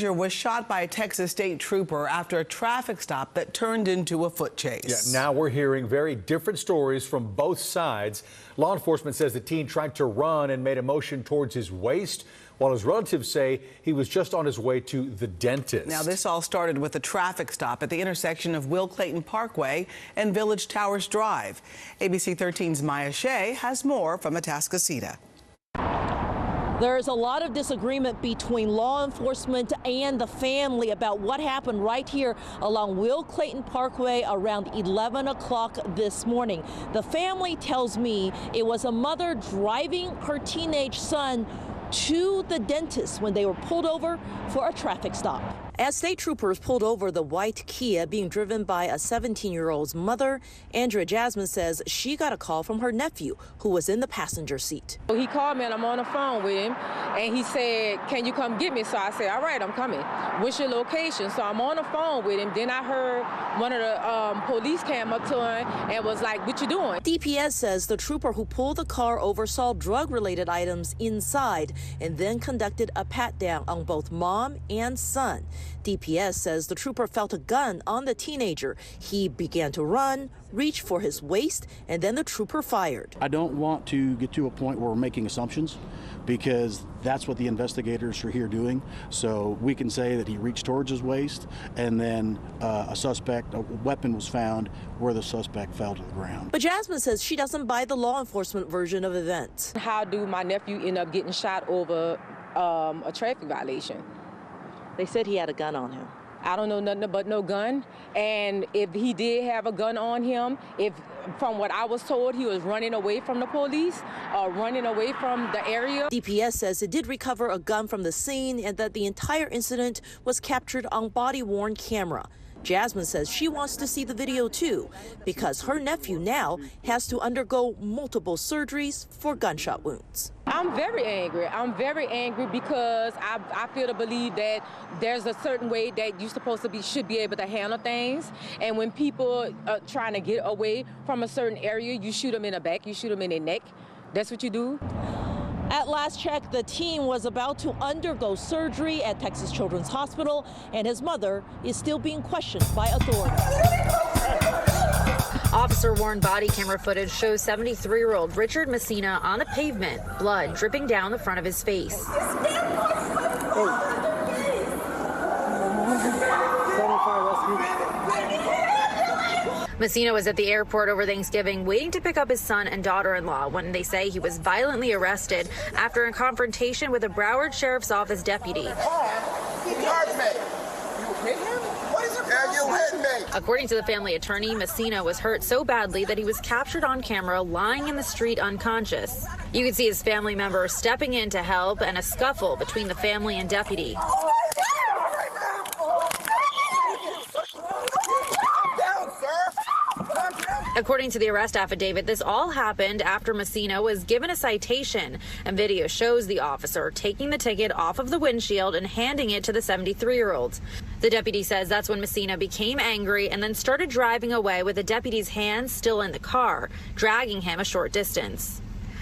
teenager was shot by a Texas state trooper after a traffic stop that turned into a foot chase. Yeah, now we're hearing very different stories from both sides. Law enforcement says the teen tried to run and made a motion towards his waist, while his relatives say he was just on his way to the dentist. Now, this all started with a traffic stop at the intersection of Will Clayton Parkway and Village Towers Drive. ABC 13's Maya Shea has more from Atascocita. There's a lot of disagreement between law enforcement and the family about what happened right here along Will Clayton Parkway around 11 o'clock this morning. The family tells me it was a mother driving her teenage son to the dentist when they were pulled over for a traffic stop. As state troopers pulled over the white Kia being driven by a 17-year-old's mother, Andrea Jasmine says she got a call from her nephew who was in the passenger seat. He called me and I'm on the phone with him and he said, "Can you come get me?" So I said, "All right, I'm coming. What's your location?" So I'm on the phone with him. Then I heard one of the police came up to him and was like, "What you doing?" DPS says the trooper who pulled the car over saw drug-related items inside and then conducted a pat-down on both mom and son. DPS says the trooper felt a gun on the teenager. He began to run, reach for his waist, and then the trooper fired. I don't want to get to a point where we're making assumptions, because that's what the investigators are here doing. So we can say that he reached towards his waist, and then a weapon was found where the suspect fell to the ground. But Jasmine says she doesn't buy the law enforcement version of events. How do my nephew end up getting shot over a traffic violation? They said he had a gun on him. I don't know nothing but no gun. And if he did have a gun on him, if from what I was told, he was running away from the police or running away from the area. DPS says it did recover a gun from the scene and that the entire incident was captured on body-worn camera. Jasmine says she wants to see the video too, because her nephew now has to undergo multiple surgeries for gunshot wounds. I'm very angry. I'm very angry because I feel to believe that there's a certain way that you're supposed to should be able to handle things. And when people are trying to get away from a certain area, you shoot them in the back, you shoot them in the neck. That's what you do. At last check, the teen was about to undergo surgery at Texas Children's Hospital, and his mother is still being questioned by authorities. Officer-worn body camera footage shows 73-year-old Richard Messina on the pavement, blood dripping down the front of his face. Messina was at the airport over Thanksgiving waiting to pick up his son and daughter-in-law when they say he was violently arrested after a confrontation with a Broward Sheriff's Office deputy. According to the family attorney, Messina was hurt so badly that he was captured on camera lying in the street unconscious. You could see his family members stepping in to help and a scuffle between the family and deputy. According to the arrest affidavit, this all happened after Messina was given a citation, and video shows the officer taking the ticket off of the windshield and handing it to the 73-year-old. The deputy says that's when Messina became angry and then started driving away with the deputy's hands still in the car, dragging him a short distance.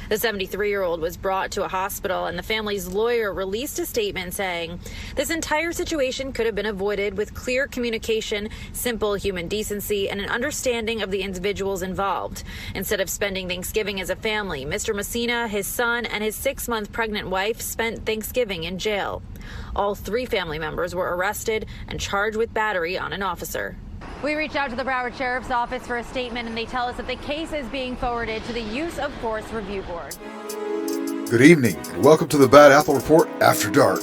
The 73-year-old was brought to a hospital, and the family's lawyer released a statement saying this entire situation could have been avoided with clear communication, simple human decency, and an understanding of the individuals involved. Instead of spending Thanksgiving as a family, Mr. Messina, his son, and his 6-month pregnant wife spent Thanksgiving in jail. All 3 family members were arrested and charged with battery on an officer. We reached out to the Broward Sheriff's Office for a statement, and they tell us that the case is being forwarded to the Use of Force Review Board. Good evening, and welcome to the Bad Apple Report After Dark.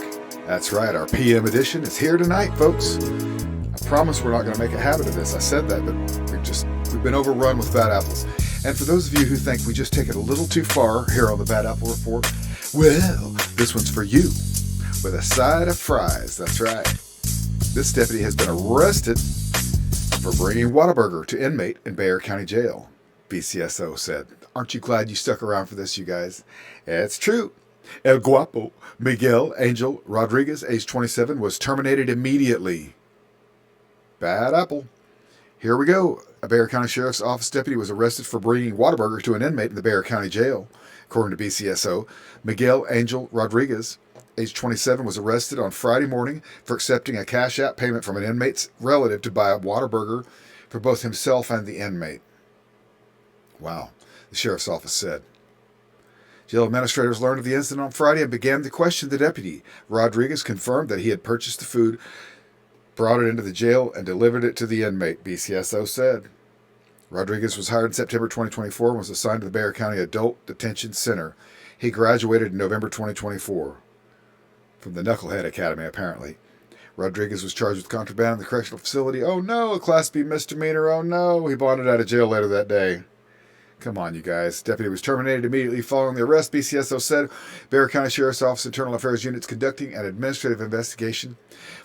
That's right, our PM edition is here tonight, folks. I promise we're not going to make a habit of this. I said that, but we've been overrun with bad apples. And for those of you who think we just take it a little too far here on the Bad Apple Report, well, this one's for you, with a side of fries. That's right. This deputy has been arrested for bringing Whataburger to inmate in Bexar County Jail, BCSO said. Aren't you glad you stuck around for this, you guys? It's true. El Guapo Miguel Angel Rodriguez, age 27, was terminated immediately. Bad apple. Here we go. A Bexar County Sheriff's Office deputy was arrested for bringing Whataburger to an inmate in the Bexar County Jail. According to BCSO, Miguel Angel Rodriguez, age 27, was arrested on Friday morning for accepting a Cash App payment from an inmate's relative to buy a Whataburger for both himself and the inmate. Wow, the sheriff's office said. Jail administrators learned of the incident on Friday and began to question the deputy. Rodriguez confirmed that he had purchased the food, brought it into the jail, and delivered it to the inmate, BCSO said. Rodriguez was hired in September 2024 and was assigned to the Bexar County Adult Detention Center. He graduated in November 2024 from the Knucklehead Academy, apparently. Rodriguez was charged with contraband in the correctional facility. Oh no, a Class B misdemeanor. Oh no, he bonded out of jail later that day. Come on, you guys. Deputy was terminated immediately following the arrest, BCSO said. Bexar County Sheriff's Office Internal Affairs Unit is conducting an administrative investigation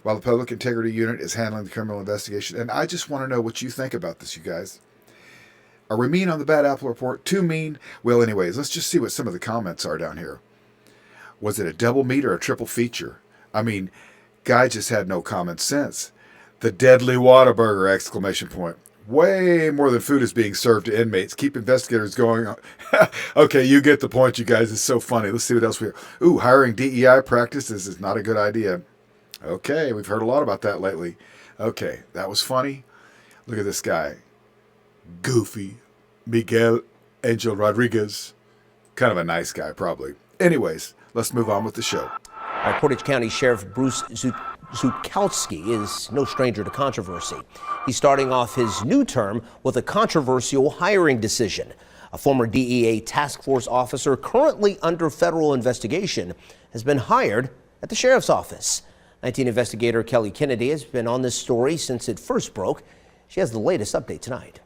while the Public Integrity Unit is handling the criminal investigation. And I just want to know what you think about this, you guys. Are we mean on the Bad Apple Report? Too mean? Well, anyways, let's just see what some of the comments are down here. Was it a double meat or a triple feature? I mean, guy just had no common sense. The deadly Whataburger, exclamation point. Way more than food is being served to inmates. Keep investigators going on. Okay, you get the point, you guys. It's so funny. Let's see what else we have. Ooh, hiring DEI practices is not a good idea. Okay, we've heard a lot about that lately. Okay, that was funny. Look at this guy. Goofy Miguel Angel Rodriguez. Kind of a nice guy, probably. Anyways, let's move on with the show. Portage County Sheriff Bruce Zukowski is no stranger to controversy. He's starting off his new term with a controversial hiring decision. A former DEA task force officer currently under federal investigation has been hired at the sheriff's office. 19 investigator Kelly Kennedy has been on this story since it first broke. She has the latest update tonight.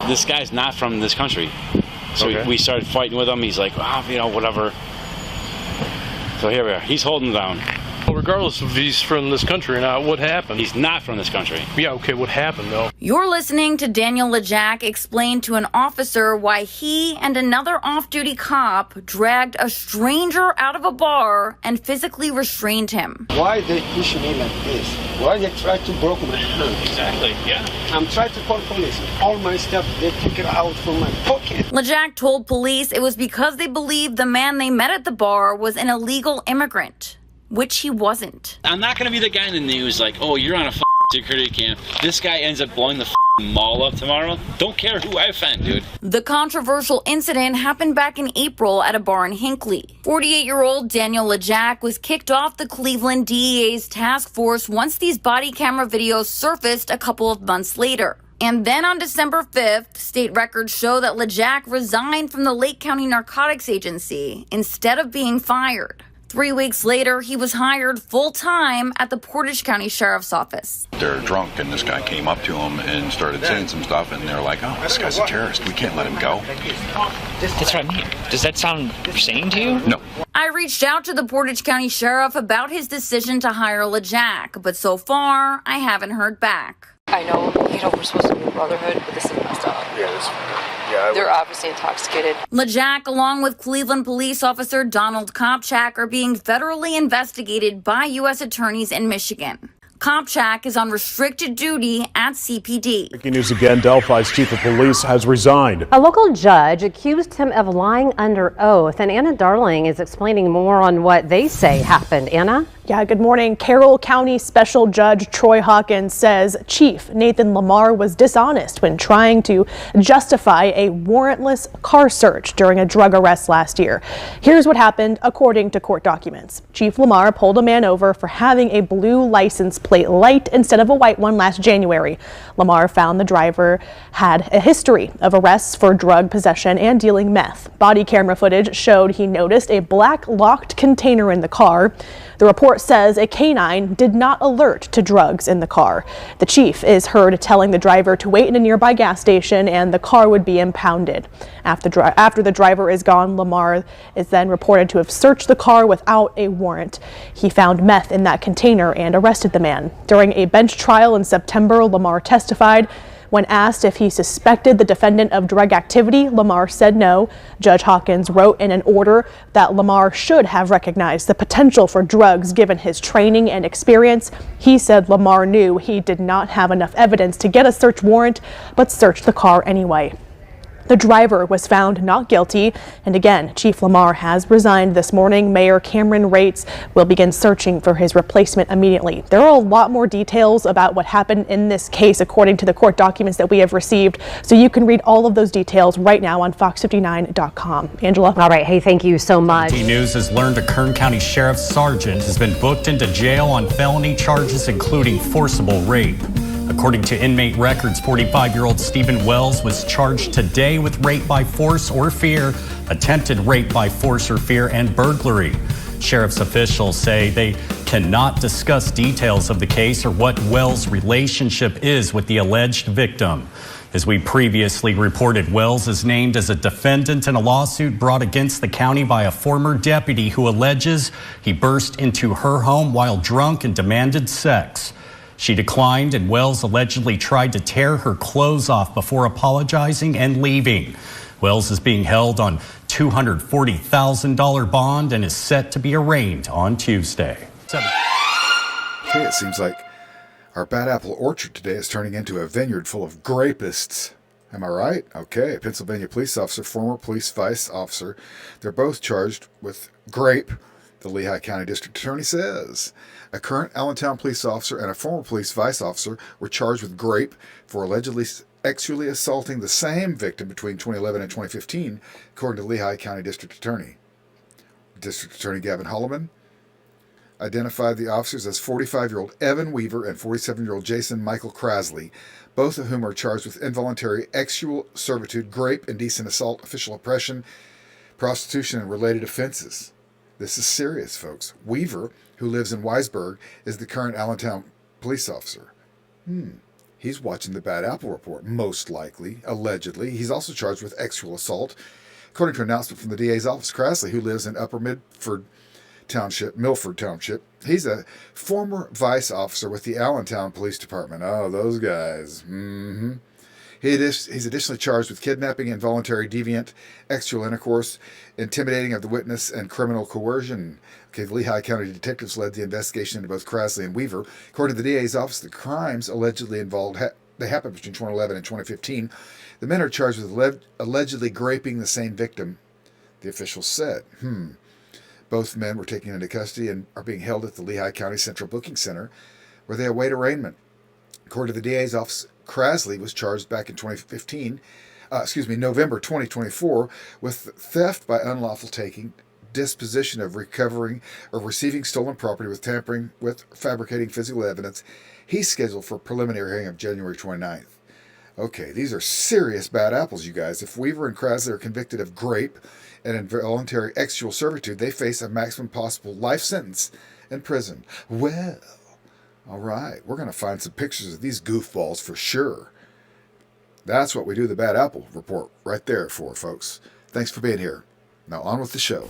This guy's not from this country. So we started fighting with him. He's like, whatever. So here we are. He's holding down. Well, regardless if he's from this country or not, what happened? He's not from this country. Yeah, okay, what happened, though? You're listening to Daniel LeJack explain to an officer why he and another off-duty cop dragged a stranger out of a bar and physically restrained him. Why they push me like this? Why they try to break my hand? Exactly, yeah. I'm trying to call police. All my stuff, they took it out from my pocket. LeJack told police it was because they believed the man they met at the bar was an illegal immigrant, which he wasn't. I'm not going to be the guy in the news like, oh, you're on a security camp. This guy ends up blowing the mall up tomorrow. Don't care who I offend, dude. The controversial incident happened back in April at a bar in Hinckley. 48-year-old Daniel LeJack was kicked off the Cleveland DEA's task force once these body camera videos surfaced a couple of months later. And then on December 5th, state records show that LeJack resigned from the Lake County Narcotics Agency instead of being fired. 3 weeks later, he was hired full-time at the Portage County Sheriff's Office. They're drunk, and this guy came up to him and started saying some stuff, and they're like, oh, this guy's a terrorist. We can't let him go. That's what I mean. Does that sound sane to you? No. I reached out to the Portage County Sheriff about his decision to hire LeJack, but so far, I haven't heard back. I know, we're supposed to be a brotherhood, but this is messed up. They're obviously intoxicated. LeJack, along with Cleveland police officer Donald Kopchak, are being federally investigated by U.S. attorneys in Michigan. Kopchak is on restricted duty at CPD. Breaking news again, Delphi's chief of police has resigned. A local judge accused him of lying under oath, and Anna Darling is explaining more on what they say happened. Anna? Yeah, good morning. Carroll County Special Judge Troy Hawkins says Chief Nathan Lamar was dishonest when trying to justify a warrantless car search during a drug arrest last year. Here's what happened according to court documents. Chief Lamar pulled a man over for having a blue license plate light instead of a white one last January. Lamar found the driver had a history of arrests for drug possession and dealing meth. Body camera footage showed he noticed a black locked container in the car. The report says a canine did not alert to drugs in the car. The chief is heard telling the driver to wait in a nearby gas station and the car would be impounded. After the driver is gone, Lamar is then reported to have searched the car without a warrant. He found meth in that container and arrested the man. During a bench trial in September, Lamar testified. When asked if he suspected the defendant of drug activity, Lamar said no. Judge Hawkins wrote in an order that Lamar should have recognized the potential for drugs given his training and experience. He said Lamar knew he did not have enough evidence to get a search warrant, but searched the car anyway. The driver was found not guilty, and again, Chief Lamar has resigned this morning. Mayor Cameron Rates will begin searching for his replacement immediately. There are a lot more details about what happened in this case according to the court documents that we have received, so you can read all of those details right now on fox59.com. Angela? All right, hey, thank you so much. News has learned a Kern County Sheriff's Sergeant has been booked into jail on felony charges, including forcible rape. According to inmate records, 45-year-old Stephen Wells was charged today with rape by force or fear, attempted rape by force or fear, and burglary. Sheriff's officials say they cannot discuss details of the case or what Wells' relationship is with the alleged victim. As we previously reported, Wells is named as a defendant in a lawsuit brought against the county by a former deputy who alleges he burst into her home while drunk and demanded sex. She declined, and Wells allegedly tried to tear her clothes off before apologizing and leaving. Wells is being held on $240,000 bond and is set to be arraigned on Tuesday. Okay, it seems like our Bad Apple Orchard today is turning into a vineyard full of grapists. Am I right? Okay, a Pennsylvania police officer, former police vice officer. They're both charged with grape, the Lehigh County District Attorney says. A current Allentown police officer and a former police vice officer were charged with grape for allegedly sexually assaulting the same victim between 2011 and 2015, according to Lehigh County District Attorney. District Attorney Gavin Holloman identified the officers as 45-year-old Evan Weaver and 47-year-old Jason Michael Krasley, both of whom are charged with involuntary sexual servitude, grape, indecent assault, official oppression, prostitution, and related offenses. This is serious, folks. Weaver, who lives in Weisburg, is the current Allentown police officer. He's watching the Bad Apple Report, most likely, allegedly. He's also charged with sexual assault. According to an announcement from the DA's office, Krasley, who lives in Upper Milford Township, he's a former vice officer with the Allentown Police Department. Oh, those guys. He's additionally charged with kidnapping, involuntary deviant, sexual intercourse, intimidating of the witness, and criminal coercion. Okay, the Lehigh County detectives led the investigation into both Krasley and Weaver. According to the DA's office, the crimes allegedly involved they happened between 2011 and 2015. The men are charged with allegedly graping the same victim, the officials said. Both men were taken into custody and are being held at the Lehigh County Central Booking Center, where they await arraignment. According to the DA's office, Krasley was charged back in November 2024 with theft by unlawful taking, disposition of recovering or receiving stolen property with tampering with fabricating physical evidence. He's scheduled for a preliminary hearing of January 29th. Okay, these are serious bad apples, you guys. If Weaver and Krasley are convicted of grape and involuntary sexual servitude, they face a maximum possible life sentence in prison. Well, all right, we're going to find some pictures of these goofballs for sure. That's what we do the Bad Apple Report right there for, folks. Thanks for being here. Now on with the show.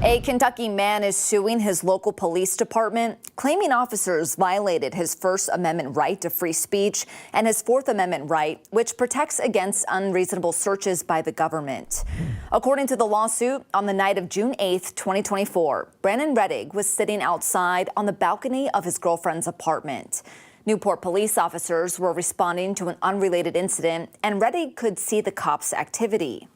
A Kentucky man is suing his local police department, claiming officers violated his First Amendment right to free speech and his Fourth Amendment right, which protects against unreasonable searches by the government. According to the lawsuit, on the night of June 8th, 2024, Brandon Rettig was sitting outside on the balcony of his girlfriend's apartment. Newport police officers were responding to an unrelated incident, and Rettig could see the cops' activity.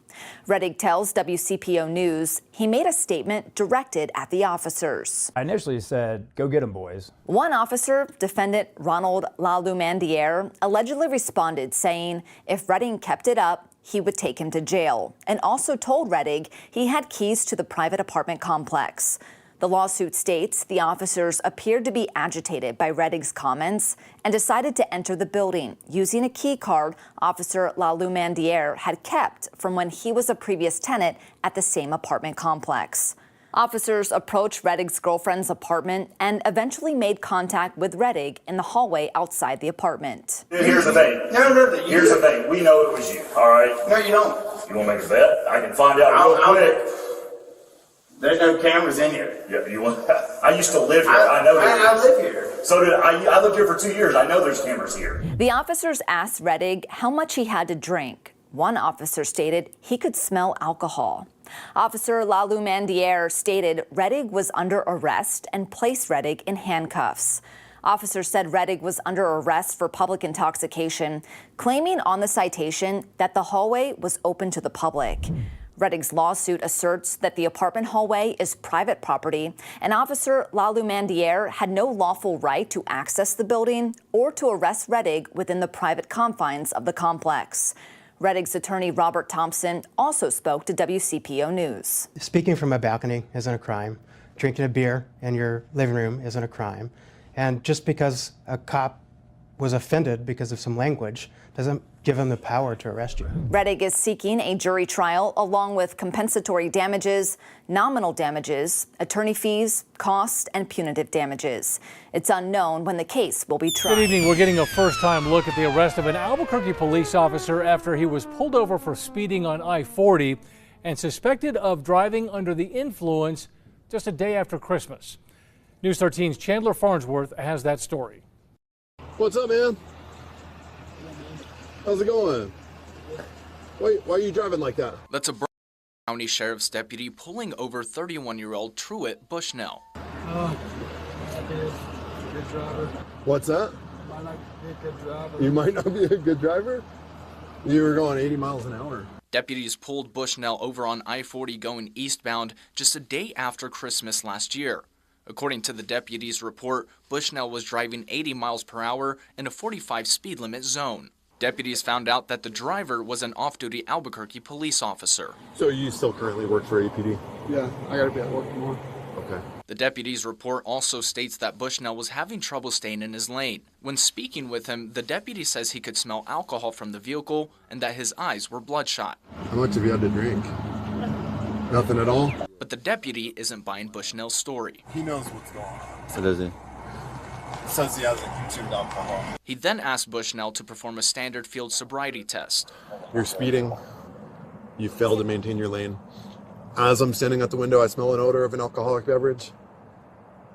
Rettig tells WCPO News he made a statement directed at the officers. I initially said, "Go get them, boys." One officer, defendant Ronald Lalumandiere, allegedly responded saying if Rettig kept it up, he would take him to jail, and also told Rettig he had keys to the private apartment complex. The lawsuit states the officers appeared to be agitated by Rettig's comments and decided to enter the building using a key card Officer Lalumandiere had kept from when he was a previous tenant at the same apartment complex. Officers approached Rettig's girlfriend's apartment and eventually made contact with Rettig in the hallway outside the apartment. Here's the thing. Here's the thing. We know it was you, all right? No, you don't. You want to make a bet? I can find out real quick. There's no cameras in here. Yeah, you want? I used to live here. I know. I live here. So did I. I lived here for 2 years. I know there's cameras here. The officers asked Rettig how much he had to drink. One officer stated he could smell alcohol. Officer Lalumandiere stated Rettig was under arrest and placed Rettig in handcuffs. Officers said Rettig was under arrest for public intoxication, claiming on the citation that the hallway was open to the public. Rettig's lawsuit asserts that the apartment hallway is private property, and Officer Lalumandiere had no lawful right to access the building or to arrest Rettig within the private confines of the complex. Rettig's attorney Robert Thompson also spoke to WCPO News. Speaking from a balcony isn't a crime. Drinking a beer in your living room isn't a crime. And just because a cop was offended because of some language doesn't give him the power to arrest you. Rettig is seeking a jury trial along with compensatory damages, nominal damages, attorney fees, cost, and punitive damages. It's unknown when the case will be tried. Good evening. We're getting a first-time look at the arrest of an Albuquerque police officer after he was pulled over for speeding on I-40 and suspected of driving under the influence just a day after Christmas. News 13's Chandler Farnsworth has that story. What's up, man? How's it going? Why are you driving like that? That's a County Sheriff's deputy pulling over 31-year-old Truett Bushnell. Good driver. What's that? Might not be a good driver. You might not be a good driver? You were going 80 miles an hour. Deputies pulled Bushnell over on I-40 going eastbound just a day after Christmas last year. According to the deputies' report, Bushnell was driving 80 miles per hour in a 45 speed limit zone. Deputies found out that the driver was an off-duty Albuquerque police officer. So you still currently work for APD? Yeah, I gotta be at work tomorrow. Okay. The deputy's report also states that Bushnell was having trouble staying in his lane. When speaking with him, the deputy says he could smell alcohol from the vehicle and that his eyes were bloodshot. How much have you had to drink? Nothing at all? But the deputy isn't buying Bushnell's story. He knows what's going on. So does he? Says he hasn't consumed alcohol. He then asked Bushnell to perform a standard field sobriety test. You're speeding. You failed to maintain your lane. As I'm standing at the window, I smell an odor of an alcoholic beverage.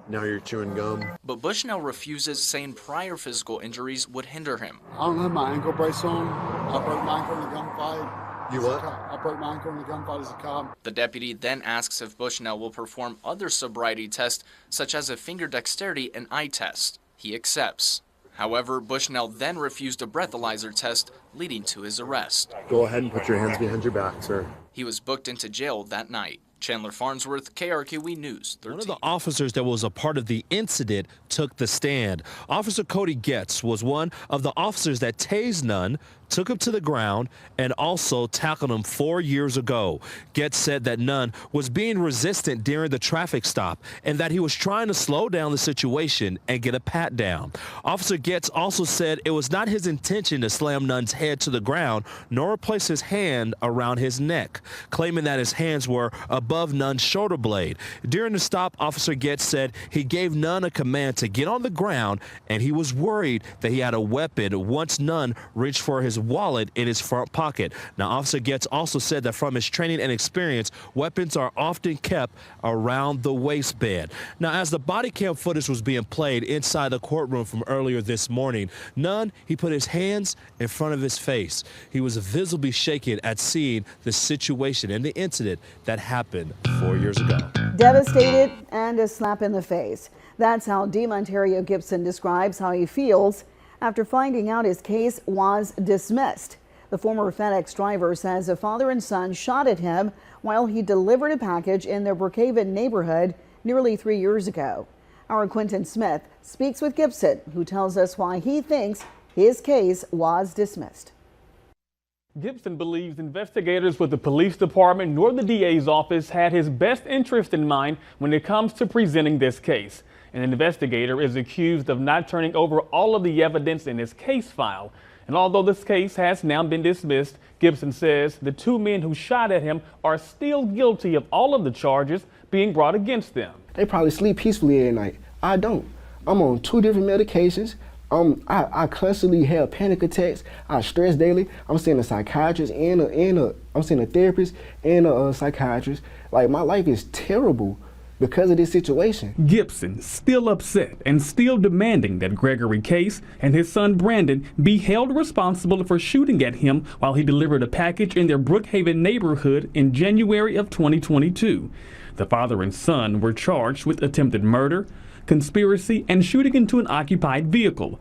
Now you're chewing gum. But Bushnell refuses, saying prior physical injuries would hinder him. I don't have my ankle brace on. I broke my ankle in a gunfight. You what? I broke my ankle in a gunfight as a cop. The deputy then asks if Bushnell will perform other sobriety tests, such as a finger dexterity and eye test. He accepts. However, Bushnell then refused a breathalyzer test, leading to his arrest. Go ahead and put your hands behind your back, sir. He was booked into jail that night. Chandler Farnsworth, KRQE News 13. One of the officers that was a part of the incident took the stand. Officer Cody Getz was one of the officers that tased Nunn, took him to the ground, and also tackled him 4 years ago. Getz said that Nunn was being resistant during the traffic stop and that he was trying to slow down the situation and get a pat down. Officer Getz also said it was not his intention to slam Nunn's head to the ground nor place his hand around his neck, claiming that his hands were above Nunn's shoulder blade. During the stop, Officer Getz said he gave Nunn a command to get on the ground and he was worried that he had a weapon once Nunn reached for his wallet in his front pocket. Now, Officer Getz also said that from his training and experience, weapons are often kept around the waistband. Now, as the body cam footage was being played inside the courtroom from earlier this morning, Nunn, he put his hands in front of his face. He was visibly shaken at seeing the situation and the incident that happened 4 years ago. Devastated and a slap in the face. That's how DeMontario Gibson describes how he feels after finding out his case was dismissed. The former FedEx driver says a father and son shot at him while he delivered a package in their Brookhaven neighborhood nearly 3 years ago. Our Quentin Smith speaks with Gibson, who tells us why he thinks his case was dismissed. Gibson believes investigators with the police department nor the DA's office had his best interest in mind when it comes to presenting this case. An investigator is accused of not turning over all of the evidence in his case file. And although this case has now been dismissed, Gibson says the two men who shot at him are still guilty of all of the charges being brought against them. They probably sleep peacefully at night. I don't. I'm on 2 different medications. I constantly have panic attacks. I stress daily. I'm seeing a psychiatrist I'm seeing a therapist and a psychiatrist. Like, my life is terrible because of this situation. Gibson still upset and still demanding that Gregory Case and his son Brandon be held responsible for shooting at him while he delivered a package in their Brookhaven neighborhood in January of 2022. The father and son were charged with attempted murder, conspiracy, and shooting into an occupied vehicle.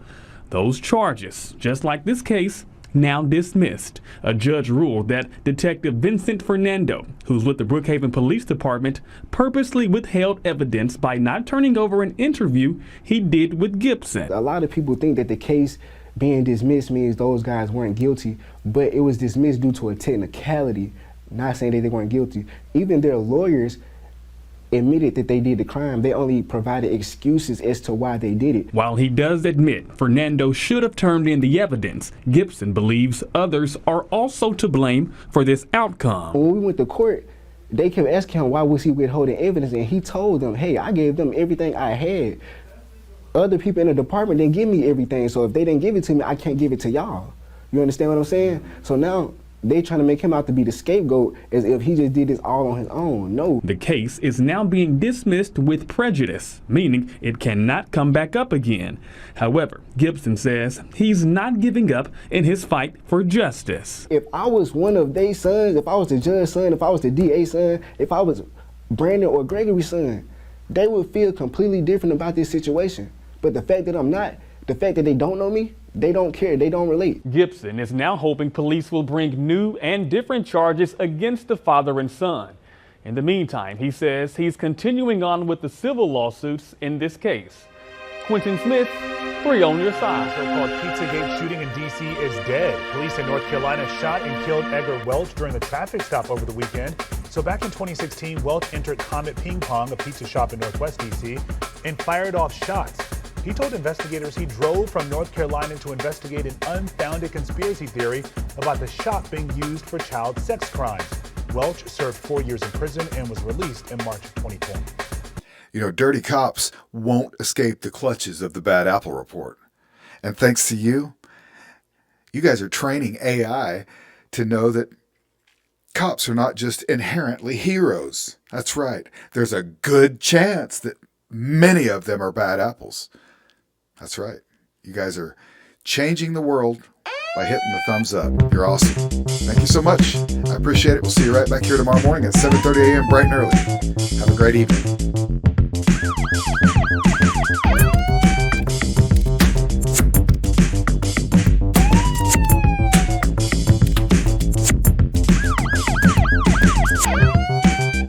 Those charges, just like this case, now dismissed. A judge ruled that Detective Vincent Fernando, who's with the Brookhaven Police Department, purposely withheld evidence by not turning over an interview he did with Gibson. A lot of people think that the case being dismissed means those guys weren't guilty, but it was dismissed due to a technicality, not saying that they weren't guilty. Even their lawyers admitted that they did the crime. They only provided excuses as to why they did it. While he does admit Fernando should have turned in the evidence, Gibson believes others are also to blame for this outcome. When we went to court, they kept asking him why was he withholding evidence, and he told them, hey, I gave them everything I had. Other people in the department didn't give me everything, so if they didn't give it to me, I can't give it to y'all. You understand what I'm saying? So now they trying to make him out to be the scapegoat as if he just did this all on his own. No. The case is now being dismissed with prejudice, meaning it cannot come back up again. However, Gibson says he's not giving up in his fight for justice. If I was one of their sons, if I was the judge's son, if I was the DA's son, if I was Brandon or Gregory's son, they would feel completely different about this situation. But the fact that I'm not, the fact that they don't know me, they don't care, they don't relate. Gibson is now hoping police will bring new and different charges against the father and son. In the meantime, he says he's continuing on with the civil lawsuits in this case. Quentin Smith, 3 on your side. So-called Pizzagate shooting in D.C. is dead. Police in North Carolina shot and killed Edgar Welch during a traffic stop over the weekend. So back in 2016, Welch entered Comet Ping Pong, a pizza shop in Northwest D.C., and fired off shots. He told investigators he drove from North Carolina to investigate an unfounded conspiracy theory about the shop being used for child sex crimes. Welch served 4 years in prison and was released in March of 2020. You know, dirty cops won't escape the clutches of the Bad Apple Report. And thanks to you, you guys are training AI to know that cops are not just inherently heroes. That's right. There's a good chance that many of them are bad apples. That's right. You guys are changing the world by hitting the thumbs up. You're awesome. Thank you so much. I appreciate it. We'll see you right back here tomorrow morning at 7:30 a.m. bright and early. Have a great evening.